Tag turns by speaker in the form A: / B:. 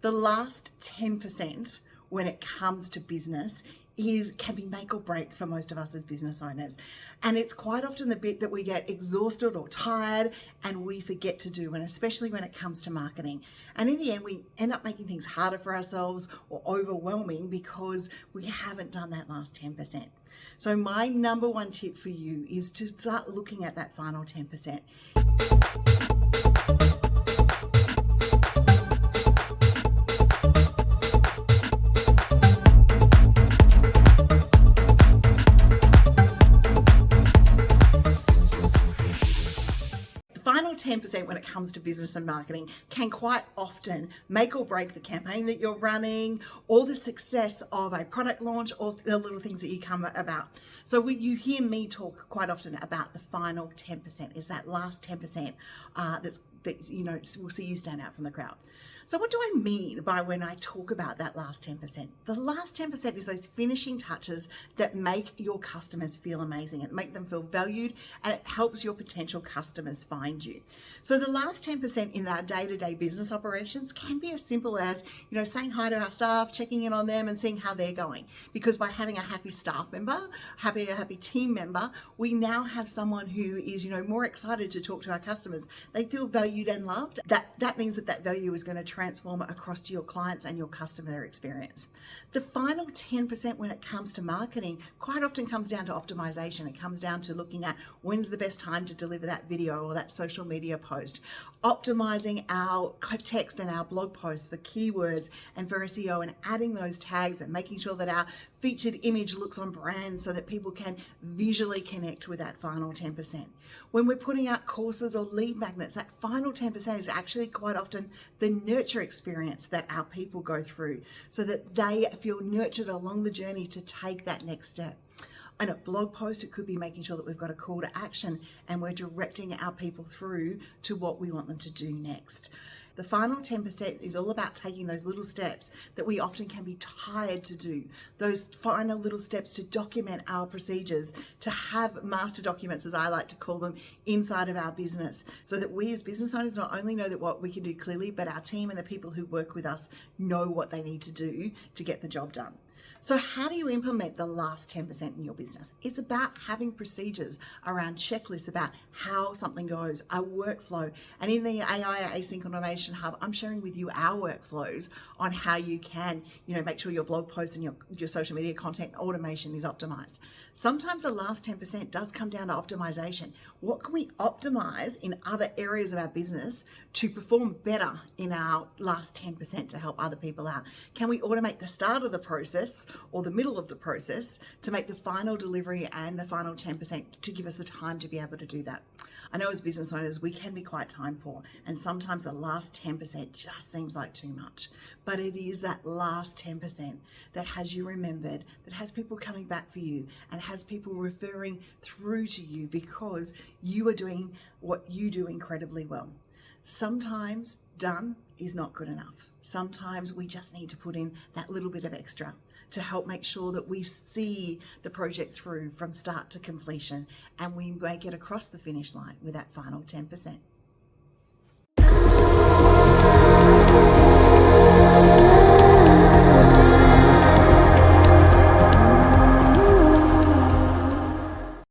A: The last 10% when it comes to business can be make or break for most of us as business owners. And it's quite often the bit that we get exhausted or tired and we forget to do, and especially when it comes to marketing. And in the end, we end up making things harder for ourselves or overwhelming because we haven't done that last 10%. So my number one tip for you is to start looking at that final 10%. Final 10% when it comes to business and marketing can quite often make or break the campaign that you're running or the success of a product launch or the little things that you come about. So you hear me talk quite often about the final 10%, is that last 10% that will see you stand out from the crowd. So what do I mean by when I talk about that last 10%? The last 10% is those finishing touches that make your customers feel amazing and make them feel valued, and it helps your potential customers find you. So the last 10% in our day-to-day business operations can be as simple as, saying hi to our staff, checking in on them and seeing how they're going. Because by having a happy staff member, a happy team member, we now have someone who is, more excited to talk to our customers. They feel valued and loved. That means that value is going to transform across to your clients and your customer experience. The final 10% when it comes to marketing quite often comes down to optimization. It comes down to looking at when's the best time to deliver that video or that social media post, optimizing our text and our blog posts for keywords and for SEO, and adding those tags and making sure that our featured image looks on brand so that people can visually connect with that final 10%. When we're putting out courses or lead magnets, that final 10% is actually quite often the nurture experience that our people go through so that they feel nurtured along the journey to take that next step. In a blog post, it could be making sure that we've got a call to action and we're directing our people through to what we want them to do next. The final 10% is all about taking those little steps that we often can be tired to do, those final little steps to document our procedures, to have master documents, as I like to call them, inside of our business, so that we as business owners not only know that what we can do clearly, but our team and the people who work with us know what they need to do to get the job done. So how do you implement the last 10% in your business? It's about having procedures around checklists about how something goes, a workflow. And in the AI Async Automation Hub, I'm sharing with you our workflows on how you can, make sure your blog posts and your social media content automation is optimized. Sometimes the last 10% does come down to optimization. What can we optimize in other areas of our business to perform better in our last 10% to help other people out? Can we automate the start of the process or the middle of the process to make the final delivery and the final 10% to give us the time to be able to do that? I know as business owners, we can be quite time poor, and sometimes the last 10% just seems like too much. But it is that last 10% that has you remembered, that has people coming back for you, and has people referring through to you because you are doing what you do incredibly well. Sometimes done is not good enough. Sometimes we just need to put in that little bit of extra to help make sure that we see the project through from start to completion and we make it across the finish line with that final 10%.